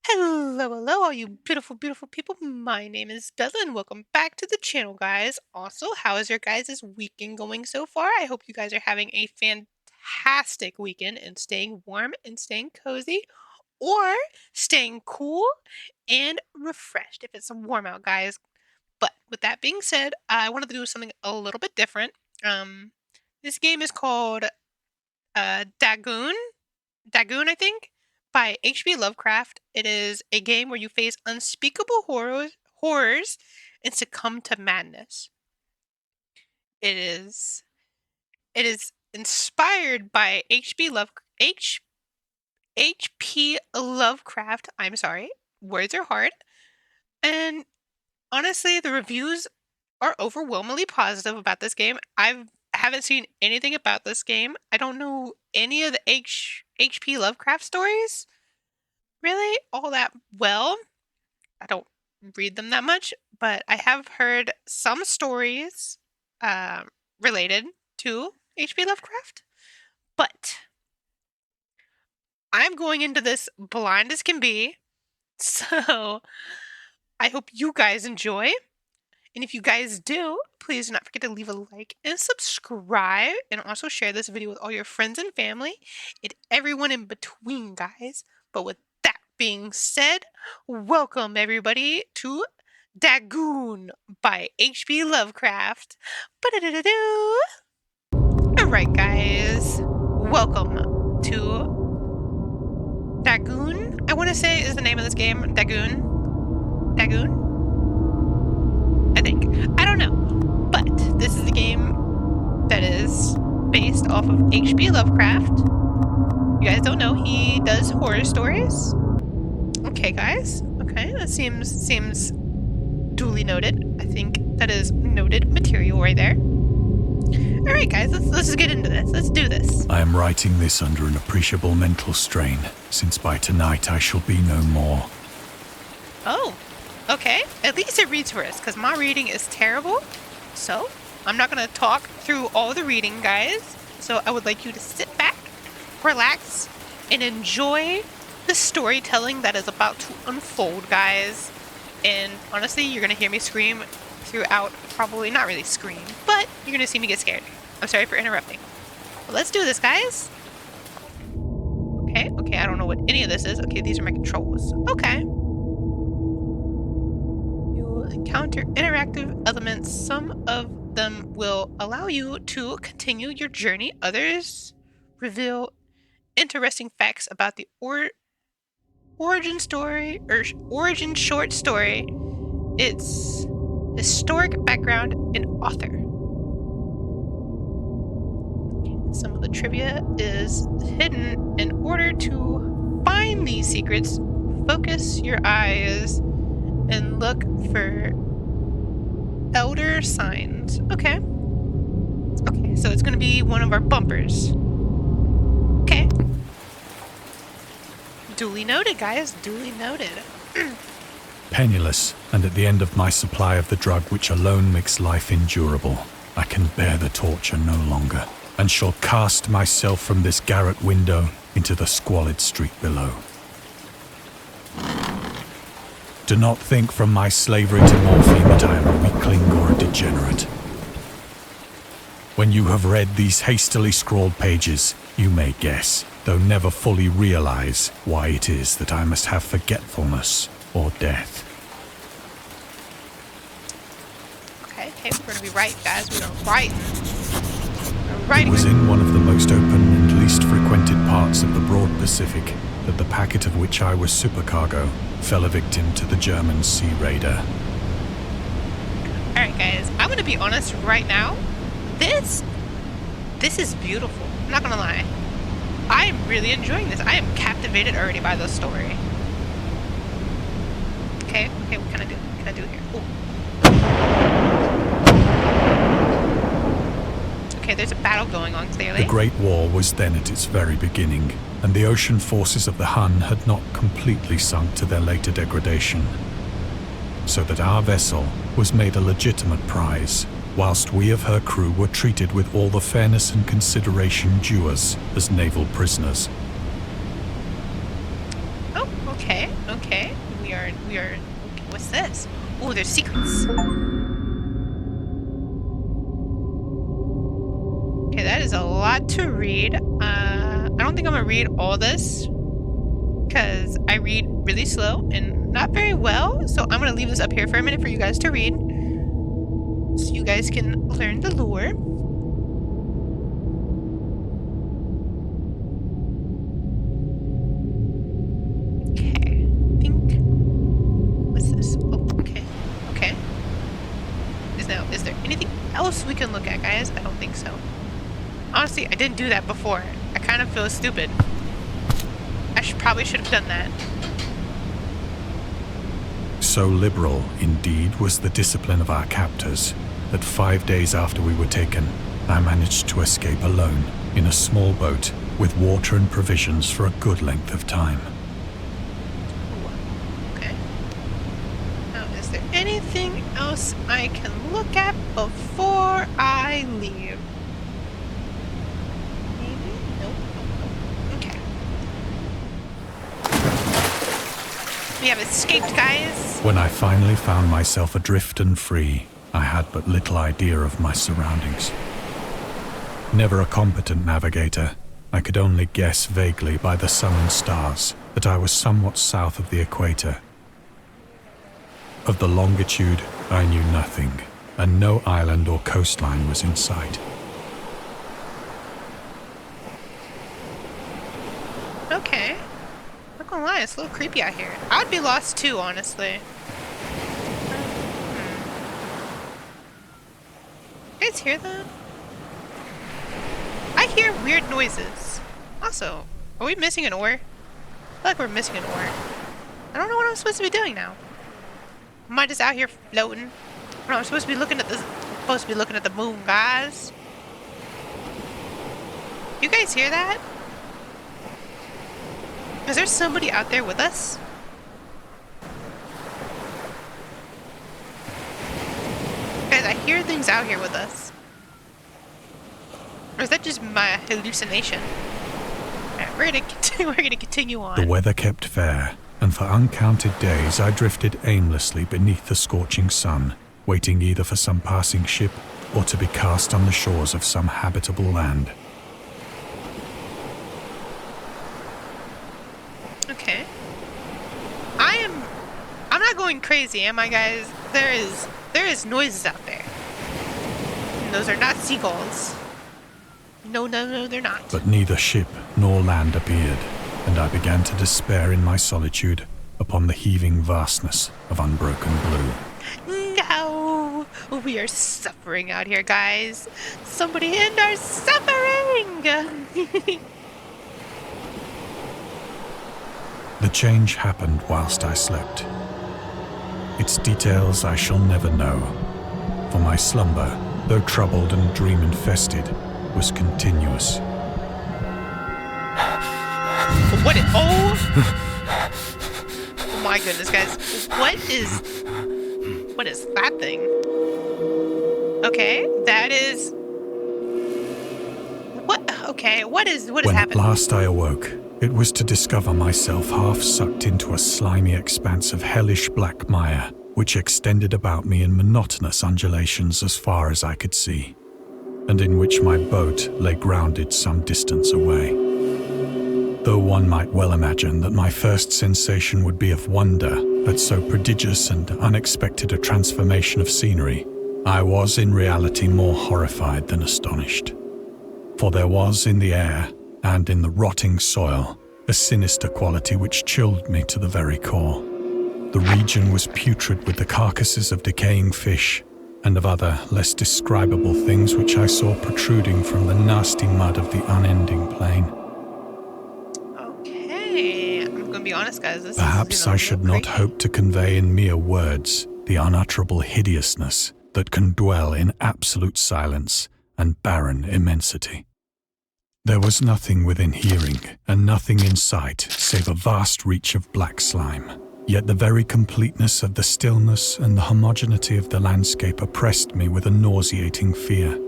Hello, all you beautiful, beautiful people. My name is Bella, and welcome back to the channel, guys. Also, how is your guys' weekend going so far? I hope you guys are having a fantastic weekend and staying warm and staying cozy, or staying cool and refreshed if it's warm out, guys. But with that being said, I wanted to do something a little bit different. This game is called Dagon. Dagon, I think, by H.P. Lovecraft. It is a game where you face unspeakable horrors and succumb to madness. It is inspired by H.P. Lovecraft. I'm sorry, words are hard. And honestly, the reviews are overwhelmingly positive about this game. I haven't seen anything about this game. I don't know any of the H.P. Lovecraft stories really all that well. I don't read them that much, but I have heard some stories related to H.P. Lovecraft. But I'm going into this blind as can be, so I hope you guys enjoy. And if you guys do, please do not forget to leave a like and subscribe, and also share this video with all your friends and family and everyone in between, guys. But with that being said, welcome everybody to Dagon by H.P. Lovecraft. Alright, guys, welcome to Dagon. I want to say is the name of this game. Dagon. I think. I don't know. But this is a game that is based off of H.P. Lovecraft. You guys don't know, he does horror stories. Okay, guys. Okay, that seems duly noted. I think that is noted material right there. Alright, guys, let's get into this. Let's do this. I am writing this under an appreciable mental strain, since by tonight I shall be no more. Oh. Okay, at least it reads for us, because my reading is terrible. So, I'm not going to talk through all the reading, guys. So, I would like you to sit back, relax, and enjoy the storytelling that is about to unfold, guys. And honestly, you're going to hear me scream throughout, probably not really scream, but you're going to see me get scared. I'm sorry for interrupting. But let's do this, guys. Okay, I don't know what any of this is. Okay, these are my controls. Okay. Encounter interactive elements. Some of them will allow you to continue your journey. Others reveal interesting facts about the origin short story, its historic background, and author. Some of the trivia is hidden. In order to find these secrets, focus your eyes and look for elder signs. Okay, so it's going to be one of our bumpers. Okay. Duly noted, guys. Duly noted. Penniless, and at the end of my supply of the drug which alone makes life endurable, I can bear the torture no longer, and shall cast myself from this garret window into the squalid street below. Do not think from my slavery to morphine that I am a weakling or a degenerate. When you have read these hastily scrawled pages, you may guess, though never fully realize, why it is that I must have forgetfulness or death. Okay, we're gonna be right, guys. We're gonna write. It was in one of the most open and least frequented parts of the broad Pacific that the packet of which I was supercargo fell a victim to the German sea raider. Alright, guys, I'm gonna be honest right now. This is beautiful. I'm not gonna lie. I am really enjoying this. I am captivated already by the story. Okay, what can I do? What can I do here? Ooh. Okay, there's a battle going on, clearly. The Great War was then at its very beginning, and the ocean forces of the Hun had not completely sunk to their later degradation, so that our vessel was made a legitimate prize, whilst we of her crew were treated with all the fairness and consideration due us as naval prisoners. Oh, okay. we are. Okay, what's this? Oh, there's secrets. Okay, that is a lot to read. I don't think I'm gonna read all this because I read really slow and not very well. So I'm gonna leave this up here for a minute for you guys to read, so you guys can learn the lore. Okay, I think. What's this? Oh, okay, okay. Is there anything else we can look at, guys? I don't think so. Honestly, I didn't do that before. I kind of feel stupid. I probably should have done that. So liberal, indeed, was the discipline of our captors that 5 days after we were taken, I managed to escape alone in a small boat with water and provisions for a good length of time. Ooh, okay. Now, is there anything else I can look at before I leave? Maybe? Nope, nope, nope. Okay. We have escaped, guys. When I finally found myself adrift and free, I had but little idea of my surroundings. Never a competent navigator, I could only guess vaguely by the sun and stars that I was somewhat south of the equator. Of the longitude, I knew nothing, and no island or coastline was in sight. Okay. Not gonna lie, it's a little creepy out here. I'd be lost too, honestly. You guys hear that? I hear weird noises. Also, are we missing an oar? I feel like we're missing an oar. I don't know what I'm supposed to be doing now. Am I just out here floating? No, I'm supposed to be looking at the moon, guys. You guys hear that? Is there somebody out there with us? Guys, I hear things out here with us. Or is that just my hallucination? Alright, we're gonna continue on. The weather kept fair, and for uncounted days I drifted aimlessly beneath the scorching sun, waiting either for some passing ship or to be cast on the shores of some habitable land. Okay. I'm not going crazy, am I, guys? There is noises out there. And those are not seagulls. No, they're not. But neither ship nor land appeared, and I began to despair in my solitude upon the heaving vastness of unbroken blue. No! We are suffering out here, guys. Somebody end our suffering! The change happened whilst I slept. Its details I shall never know, for my slumber, though troubled and dream-infested, was continuous. Oh my goodness, guys. What is that thing? Okay, that is... what is When happening? at last I awoke, it was to discover myself half sucked into a slimy expanse of hellish black mire, which extended about me in monotonous undulations as far as I could see, and in which my boat lay grounded some distance away. Though one might well imagine that my first sensation would be of wonder at so prodigious and unexpected a transformation of scenery, I was in reality more horrified than astonished. For there was in the air, and in the rotting soil, a sinister quality which chilled me to the very core. The region was putrid with the carcasses of decaying fish, and of other, less describable things which I saw protruding from the nasty mud of the unending plain. Okay, I'm gonna be honest, guys. Perhaps I should not hope to convey in mere words the unutterable hideousness that can dwell in absolute silence and barren immensity. There was nothing within hearing, and nothing in sight, save a vast reach of black slime. Yet the very completeness of the stillness and the homogeneity of the landscape oppressed me with a nauseating fear.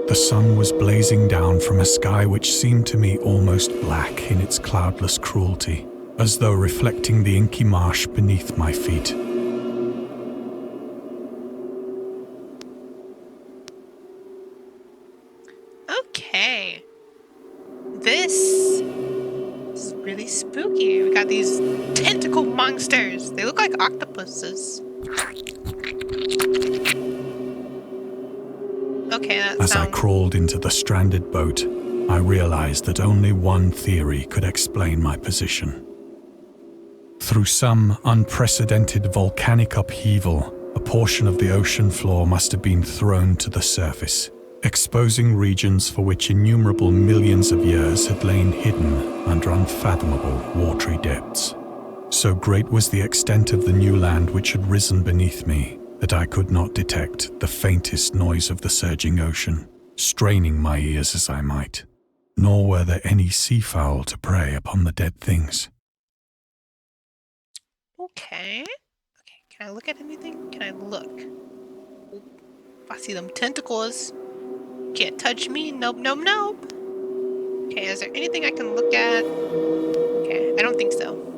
The sun was blazing down from a sky which seemed to me almost black in its cloudless cruelty, as though reflecting the inky marsh beneath my feet. Okay. This is really spooky. We got these tentacle monsters. They look like octopuses. Okay, that As I crawled into the stranded boat, I realized that only one theory could explain my position. Through some unprecedented volcanic upheaval, a portion of the ocean floor must have been thrown to the surface, exposing regions for which innumerable millions of years had lain hidden under unfathomable watery depths. So great was the extent of the new land which had risen beneath me that I could not detect the faintest noise of the surging ocean, straining my ears as I might, nor were there any seafowl to prey upon the dead things. Okay. Okay, can I look at anything? Can I look? If I see them tentacles, can't touch me. Nope, nope, nope. Okay, is there anything I can look at? Okay, I don't think so.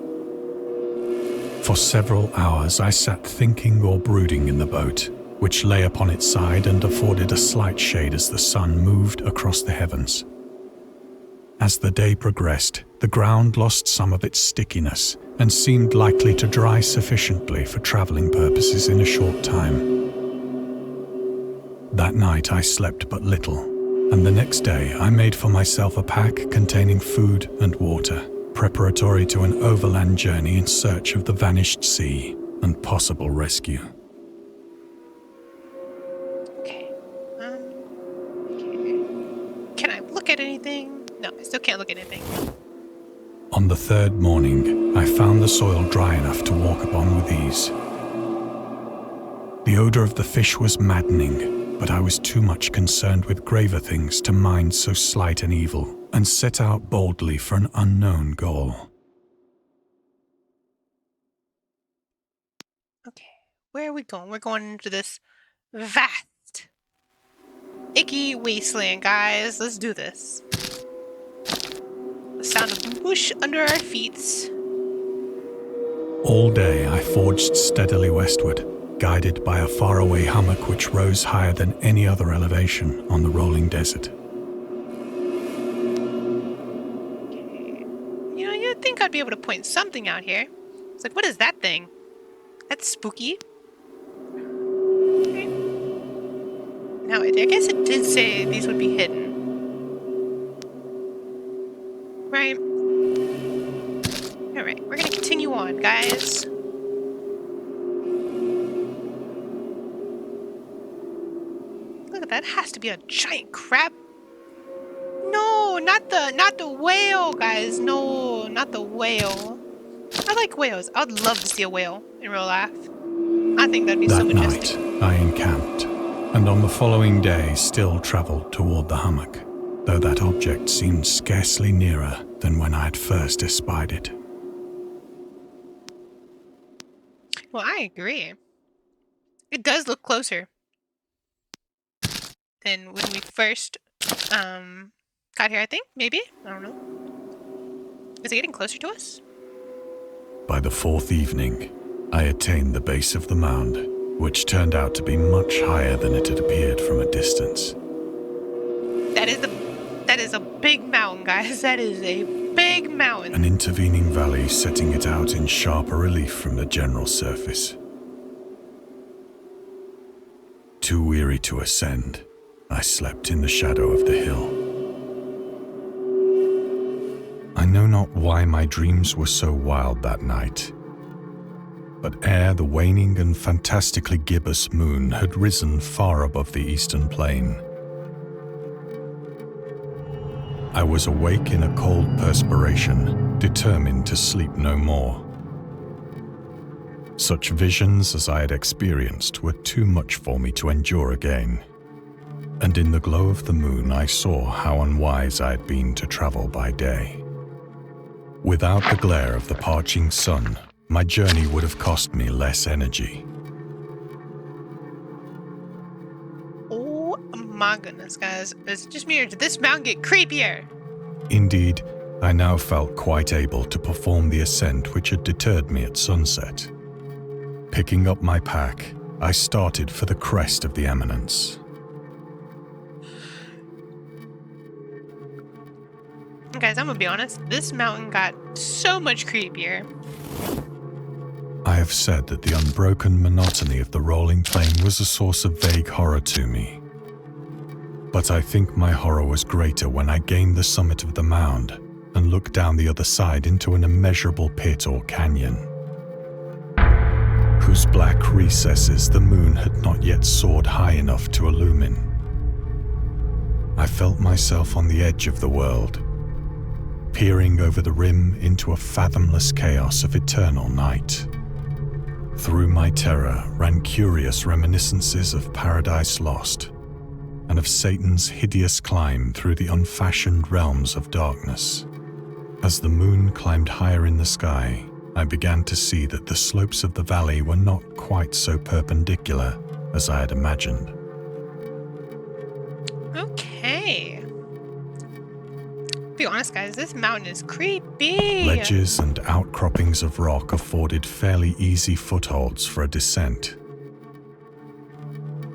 For several hours I sat thinking or brooding in the boat, which lay upon its side and afforded a slight shade as the sun moved across the heavens. As the day progressed, the ground lost some of its stickiness and seemed likely to dry sufficiently for traveling purposes in a short time. That night I slept but little, and the next day I made for myself a pack containing food and water, preparatory to an overland journey in search of the vanished sea and possible rescue. Okay. Okay. Can I look at anything? No, I still can't look at anything. On the third morning, I found the soil dry enough to walk upon with ease. The odor of the fish was maddening, but I was too much concerned with graver things to mind so slight an evil, and set out boldly for an unknown goal. Okay, where are we going? We're going into this vast, icky wasteland, guys. Let's do this. The sound of whoosh under our feet. All day I forged steadily westward, guided by a faraway hummock which rose higher than any other elevation on the rolling desert. You'd think I'd be able to point something out here. It's like, what is that thing? That's spooky. Okay. Now, I guess it did say these would be hidden. Right. Alright, we're gonna continue on, guys. Look at that, it has to be a giant crab. No, not the whale, guys. No, not the whale. I like whales. I'd love to see a whale in real life. I think that'd be so majestic. That night, I encamped, and on the following day still travelled toward the hummock, though that object seemed scarcely nearer than when I had first espied it. Well, I agree. It does look closer than when we first got here, I think. Maybe? I don't know. Is it getting closer to us? By the fourth evening, I attained the base of the mound, which turned out to be much higher than it had appeared from a distance. That is a big mountain, guys. That is a big mountain. An intervening valley setting it out in sharper relief from the general surface. Too weary to ascend, I slept in the shadow of the hill. I know not why my dreams were so wild that night, but ere the waning and fantastically gibbous moon had risen far above the eastern plain, I was awake in a cold perspiration, determined to sleep no more. Such visions as I had experienced were too much for me to endure again, and in the glow of the moon I saw how unwise I had been to travel by day. Without the glare of the parching sun, my journey would have cost me less energy. Oh my goodness, guys. Is it just me or did this mountain get creepier? Indeed, I now felt quite able to perform the ascent which had deterred me at sunset. Picking up my pack, I started for the crest of the eminence. Guys, I'm gonna be honest, this mountain got so much creepier. I have said that the unbroken monotony of the rolling plain was a source of vague horror to me. But I think my horror was greater when I gained the summit of the mound and looked down the other side into an immeasurable pit or canyon, whose black recesses the moon had not yet soared high enough to illumine. I felt myself on the edge of the world, peering over the rim into a fathomless chaos of eternal night. Through my terror ran curious reminiscences of Paradise Lost and of Satan's hideous climb through the unfashioned realms of darkness. As the moon climbed higher in the sky, I began to see that the slopes of the valley were not quite so perpendicular as I had imagined. Okay. Be honest, guys, this mountain is creepy. Ledges and outcroppings of rock afforded fairly easy footholds for a descent,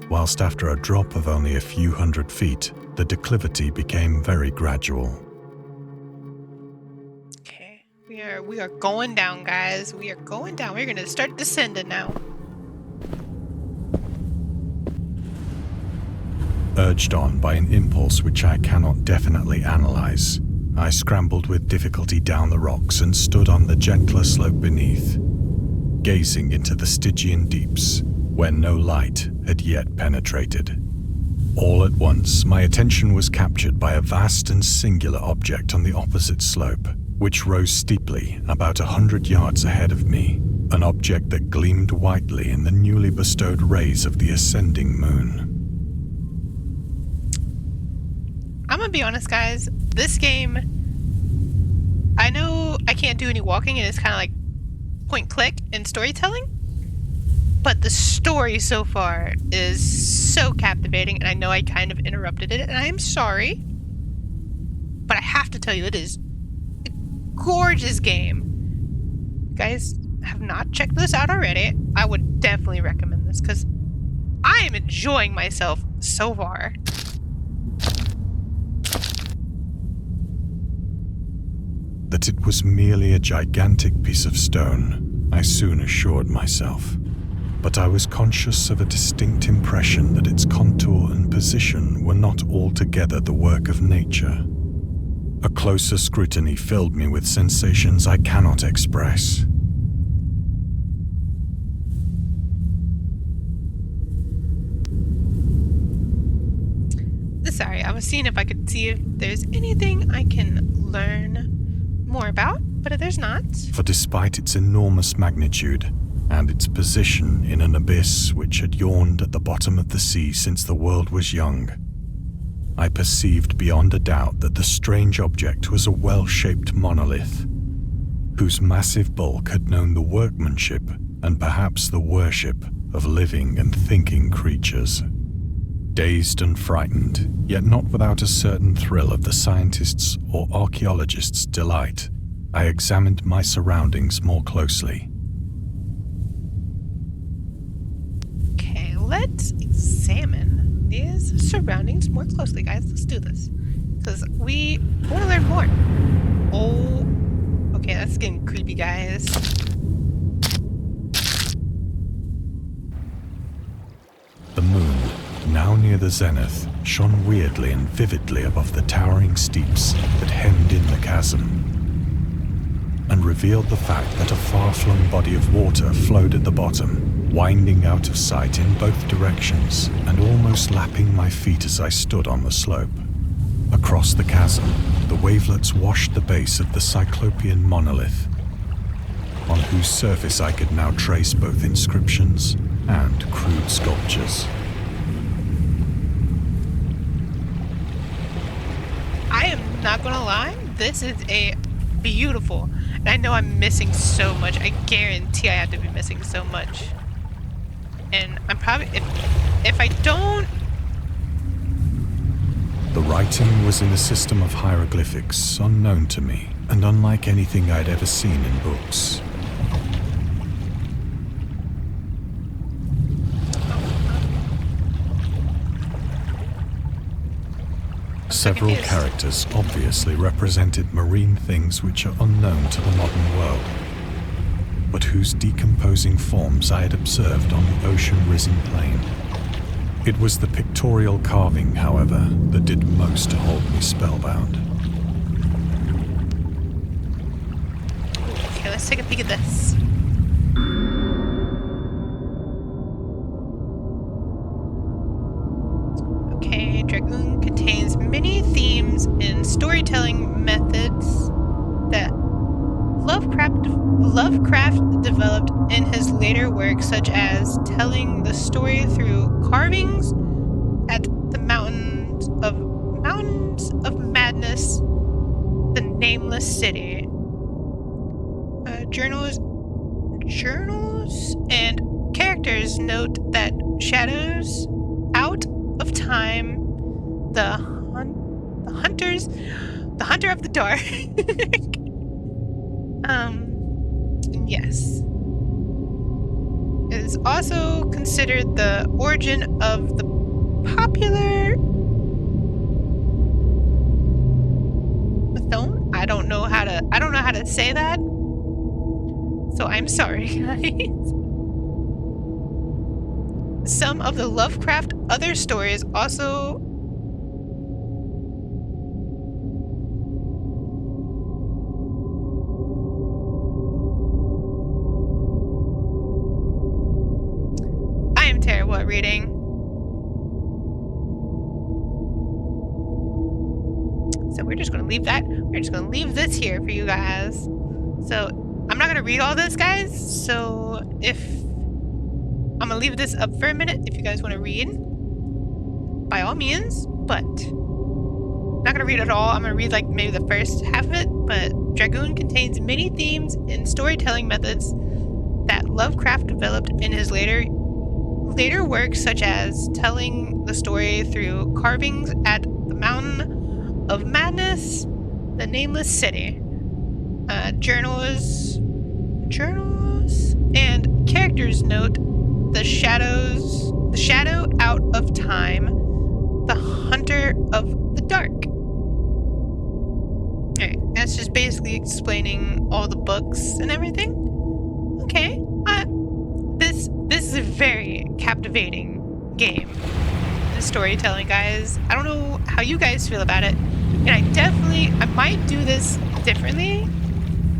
whilst after a drop of only a few hundred feet, the declivity became very gradual. Okay, we are going down, guys. We are going down. We're gonna start descending now. Urged on by an impulse which I cannot definitely analyze, I scrambled with difficulty down the rocks and stood on the gentler slope beneath, gazing into the Stygian deeps where no light had yet penetrated. All at once, my attention was captured by a vast and singular object on the opposite slope, which rose steeply about 100 yards ahead of me, an object that gleamed whitely in the newly bestowed rays of the ascending moon. I'm gonna be honest, guys, this game, I know I can't do any walking and it's kind of like point click and storytelling, but the story so far is so captivating, and I know I kind of interrupted it, and I am sorry, but I have to tell you, it is a gorgeous game. If you guys have not checked this out already, I would definitely recommend this, because I am enjoying myself so far. That it was merely a gigantic piece of stone, I soon assured myself, but I was conscious of a distinct impression that its contour and position were not altogether the work of nature. A closer scrutiny filled me with sensations I cannot express. Sorry, I was seeing if I could see if there's anything I can learn more about, but there's not. For despite its enormous magnitude and its position in an abyss which had yawned at the bottom of the sea since the world was young, I perceived beyond a doubt that the strange object was a well-shaped monolith, whose massive bulk had known the workmanship and perhaps the worship of living and thinking creatures. Dazed and frightened, yet not without a certain thrill of the scientist's or archaeologist's delight, I examined my surroundings more closely. Okay, let's examine these surroundings more closely, guys. Let's do this, because we want to learn more. Oh, okay, that's getting creepy, guys. The moon, now near the zenith, shone weirdly and vividly above the towering steeps that hemmed in the chasm, and revealed the fact that a far-flung body of water flowed at the bottom, winding out of sight in both directions and almost lapping my feet as I stood on the slope. Across the chasm, the wavelets washed the base of the cyclopean monolith, on whose surface I could now trace both inscriptions and crude sculptures. I am not gonna lie, this is a beautiful, and I know I'm missing so much. I guarantee I have to be missing so much, and I'm probably, if I don't. The writing was in a system of hieroglyphics unknown to me, and unlike anything I'd ever seen in books. Several characters obviously represented marine things which are unknown to the modern world, but whose decomposing forms I had observed on the ocean-risen plain. It was the pictorial carving, however, that did most to hold me spellbound. Okay, let's take a peek at this. Okay, Dragoon contains many themes and storytelling methods that Lovecraft developed in his later works, such as telling the story through carvings at the Mountains of Madness, the Nameless City. Journals and characters note that shadows out of time, the hunter of the dark. Yes. It is also considered the origin of the popular mython. I don't know how to say that. So I'm sorry, guys. Some of the Lovecraft other stories also terrible at reading. So we're just going to leave that. We're just going to leave this here for you guys. So I'm not going to read all this, guys. So I'm going to leave this up for a minute if you guys want to read, by all means, but I'm not going to read it all. I'm going to read like maybe the first half of it, but Dragoon contains many themes and storytelling methods that Lovecraft developed in his later works, such as telling the story through carvings at the Mountain of Madness, the Nameless City. Journals and characters note the shadow out of time, the hunter of the dark. Alright, that's just basically explaining all the books and everything. Okay, this is a very captivating game. The storytelling, guys. I don't know how you guys feel about it, and I might do this differently,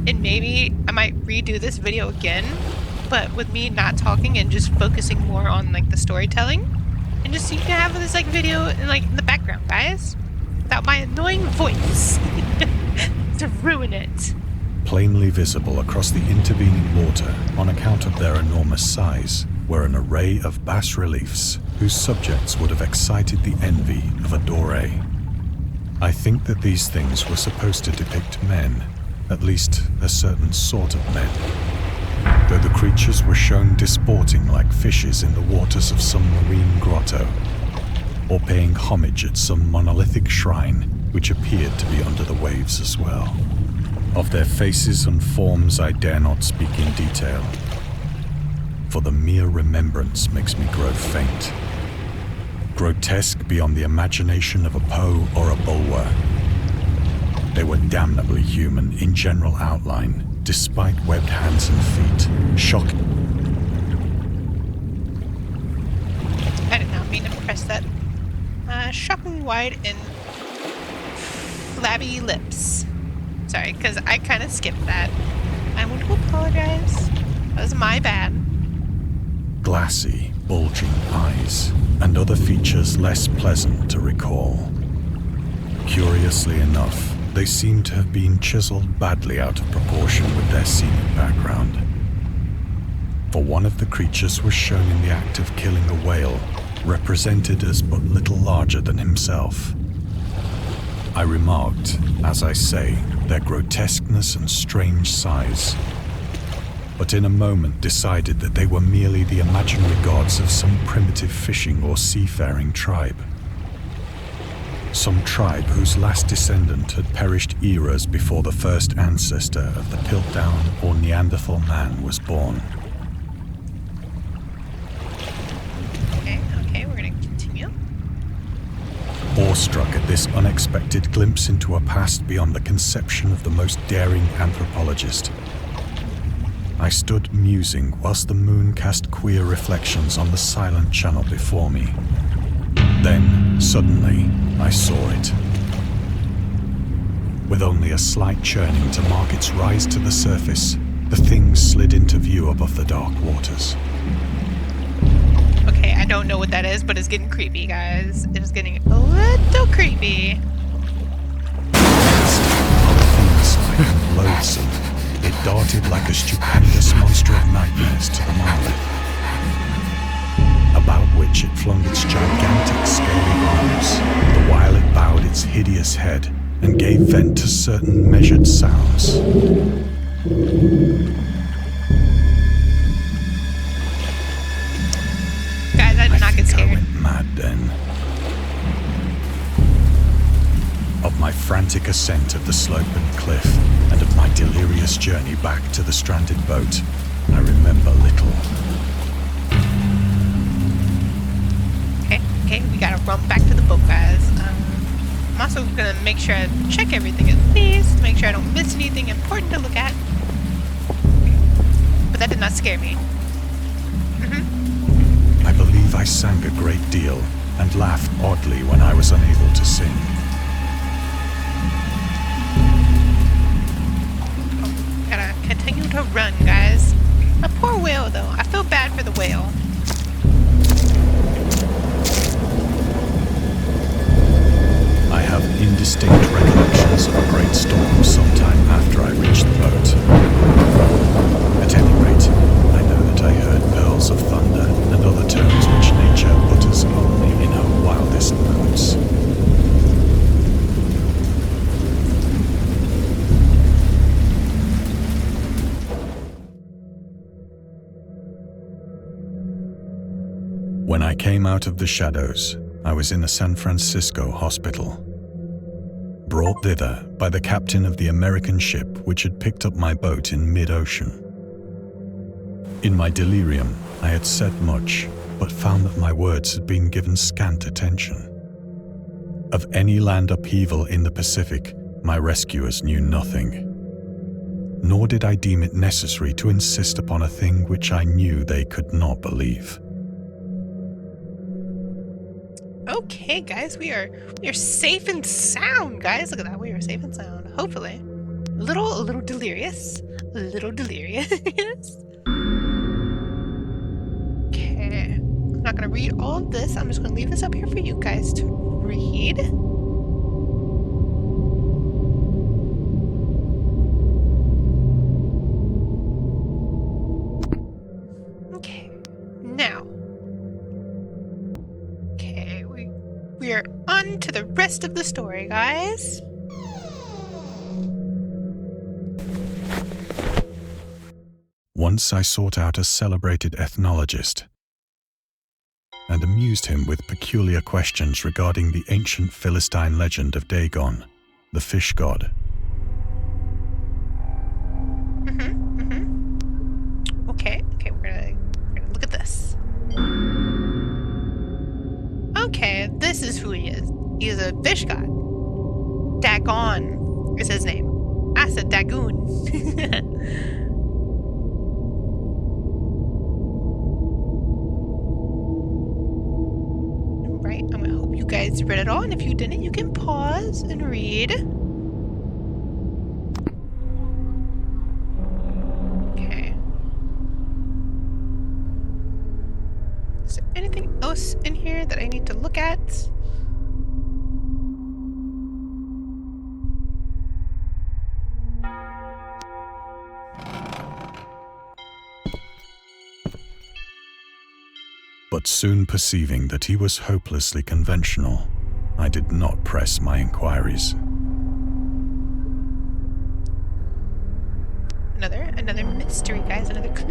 and maybe I might redo this video again, but with me not talking and just focusing more on like the storytelling, and just so you can have this like video in like in the background, guys, without my annoying voice to ruin it. Plainly visible across the intervening water on account of their enormous size were an array of bas-reliefs whose subjects would have excited the envy of a doré. I think that these things were supposed to depict men, at least a certain sort of men, though the creatures were shown disporting like fishes in the waters of some marine grotto, or paying homage at some monolithic shrine which appeared to be under the waves as well. Of their faces and forms I dare not speak in detail, for the mere remembrance makes me grow faint. Grotesque beyond the imagination of a Poe or a Bulwer. They were damnably human in general outline, despite webbed hands and feet. Shocking. I did not mean to press that. Shocking wide and flabby lips. Sorry, because I kind of skipped that. I want to apologize. That was my bad. Glassy, bulging eyes, and other features less pleasant to recall. Curiously enough, they seem to have been chiseled badly out of proportion with their scenic background. For one of the creatures was shown in the act of killing a whale, represented as but little larger than himself. I remarked, as I say, their grotesqueness and strange size, but in a moment decided that they were merely the imaginary gods of some primitive fishing or seafaring tribe. Some tribe whose last descendant had perished eras before the first ancestor of the Piltdown or Neanderthal man was born. Okay, we're gonna continue. Awestruck at this unexpected glimpse into a past beyond the conception of the most daring anthropologist, I stood musing whilst the moon cast queer reflections on the silent channel before me. Then, suddenly, I saw it. With only a slight churning to mark its rise to the surface, the thing slid into view above the dark waters. Okay, I don't know what that is, but it's getting creepy, guys. It is getting a little creepy. Fiend-like and loathsome, it darted like a stupendous monster of nightmares to the monolith, about which it flung its gigantic scaly arms, the while it bowed its hideous head and gave vent to certain measured sounds. Guys, I did not get scared. I went mad then. Of my frantic ascent of the sloping cliff and of my delirious journey back to the stranded boat, I remember little. Okay, we gotta run back to the boat, guys. I'm also gonna make sure I check everything at least, make sure I don't miss anything important to look at. But that did not scare me. I believe I sang a great deal and laughed oddly when I was unable to sing. Gotta continue to run, guys. A poor whale, though. I feel bad for the whale. I have indistinct recollections of a great storm sometime after I reached the boat. At any rate, I know that I heard pearls of thunder and other tones which nature utters only in her wildest moods. When I came out of the shadows, I was in a San Francisco hospital, brought thither by the captain of the American ship which had picked up my boat in mid-ocean. In my delirium, I had said much, but found that my words had been given scant attention. Of any land upheaval in the Pacific, my rescuers knew nothing. Nor did I deem it necessary to insist upon a thing which I knew they could not believe. Okay, guys, we are safe and sound, guys. Look at that, we are safe and sound. Hopefully, a little delirious, Okay, I'm not gonna read all of this. I'm just gonna leave this up here for you guys to read. Okay, now. We are on to the rest of the story, guys. Once I sought out a celebrated ethnologist and amused him with peculiar questions regarding the ancient Philistine legend of Dagon, the fish god. Okay, we're gonna look at this. Okay, this is who he is. He is a fish god. Dagon is his name. I said Dagon. Right, I'm gonna hope you guys read it all, and if you didn't, you can pause and read. Okay. Is there anything else in here that I need to look at? But soon perceiving that he was hopelessly conventional, I did not press my inquiries. Another mystery, guys, another clue.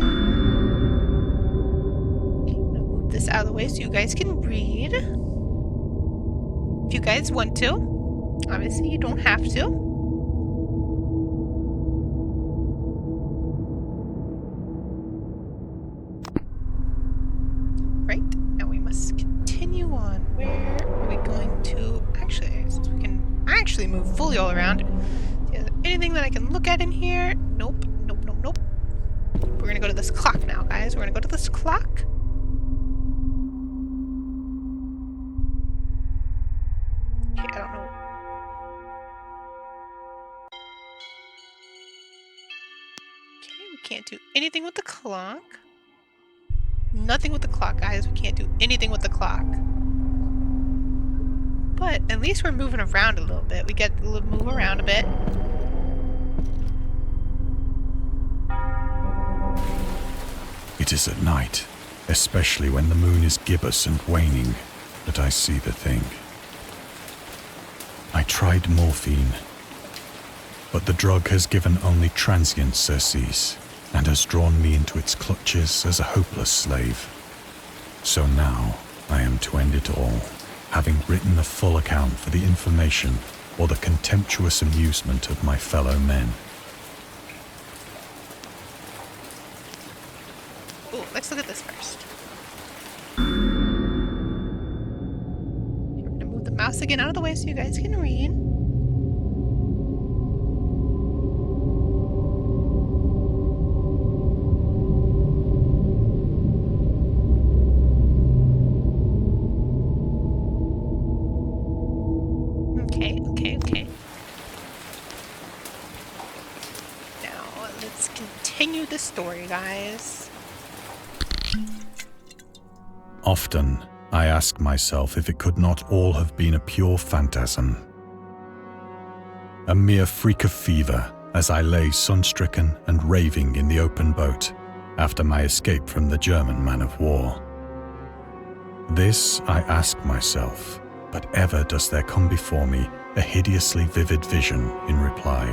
Okay, I'm gonna move this out of the way so you guys can read. if you guys want to. Obviously, you don't have to. Right, now we must continue on. Where are we going to? Actually, since we can actually move fully all around. Is there anything that I can look at in here? Nope, nope, nope, nope. We're gonna go to this clock now, guys. We're gonna go to this clock. Okay, I don't know. Okay, we can't do anything with the clock. Nothing with the clock, guys. We can't do anything with the clock. But at least we're moving around a little bit. We get to move around a bit. It is at night, especially when the moon is gibbous and waning, that I see the thing. I tried morphine, but the drug has given only transient surcease and has drawn me into its clutches as a hopeless slave. So now I am to end it all, having written a full account for the information or the contemptuous amusement of my fellow men. Ooh, let's look at this first. We're gonna move the mouse again out of the way so you guys can read. Okay. Now, let's continue the story, guys. Often, I ask myself if it could not all have been a pure phantasm. A mere freak of fever as I lay sun-stricken and raving in the open boat after my escape from the German man-of-war. This I ask myself, but ever does there come before me a hideously vivid vision in reply.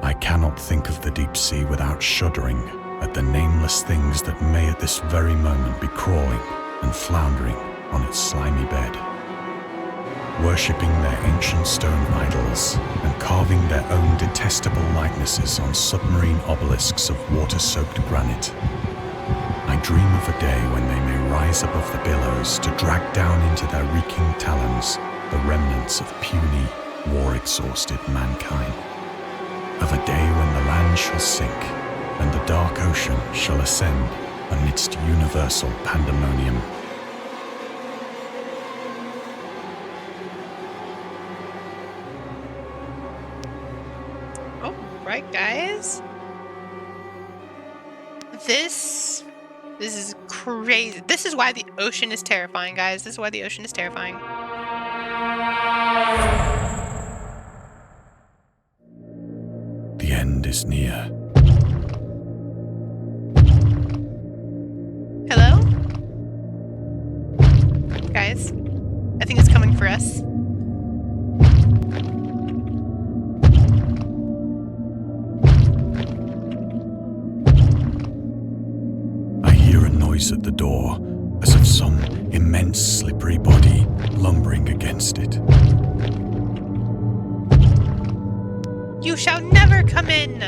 I cannot think of the deep sea without shuddering at the nameless things that may at this very moment be crawling and floundering on its slimy bed, worshipping their ancient stone idols and carving their own detestable likenesses on submarine obelisks of water-soaked granite. I dream of a day when they may rise above the billows to drag down into their reeking talons the remnants of puny, war-exhausted mankind. Of a day when the land shall sink and the dark ocean shall ascend amidst universal pandemonium. All right, guys. This is crazy. This is why the ocean is terrifying, guys. This is why the ocean is terrifying. The end is near. Hello? Guys, I think it's coming for us. I hear a noise at the door, as of some immense slippery body lumbering against it. You shall never come in!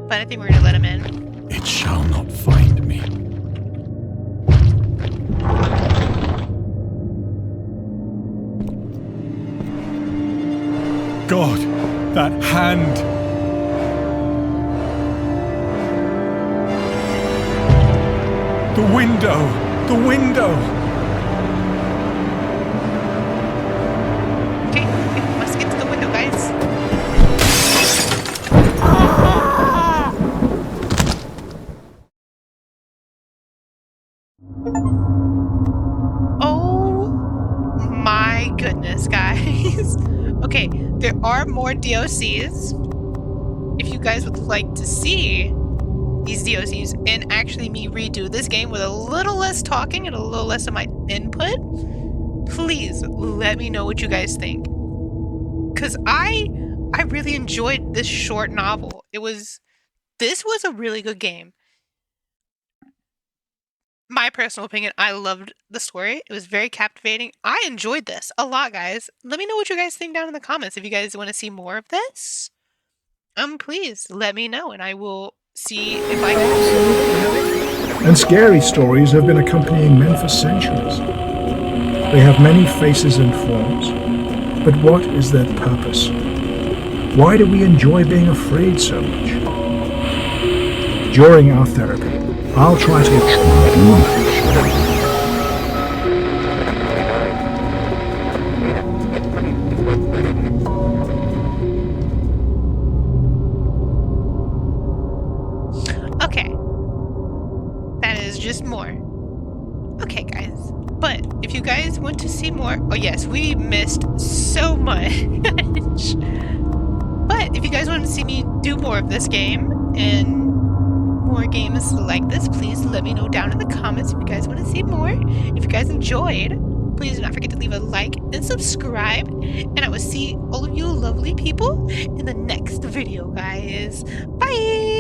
But I think we're gonna let him in. It shall not find me. God, that hand! The window! The window! Okay, we must get to the window, guys. Oh my goodness, guys. Okay, there are more DLCs. If you guys would like to see these DLCs and actually me redo this game with a little less talking and a little less of my input, please let me know what you guys think. Because I really enjoyed this short novel. This was a really good game. my personal opinion, I loved the story. It was very captivating. I enjoyed this a lot, guys. Let me know what you guys think down in the comments. If you guys want to see more of this, please let me know, and I will see if I can. And scary stories have been accompanying men for centuries. They have many faces and forms, but what is their purpose? Why do we enjoy being afraid so much? During our therapy, I'll try to Okay. That is just more. Okay, guys. But if you guys want to see more... Oh, yes, we missed so much. But if you guys want to see me do more of this game and more games like this, please let me know down in the comments if you guys want to see more. If you guys enjoyed, please do not forget to leave a like and subscribe. And I will see all of you lovely people in the next video, guys. Bye!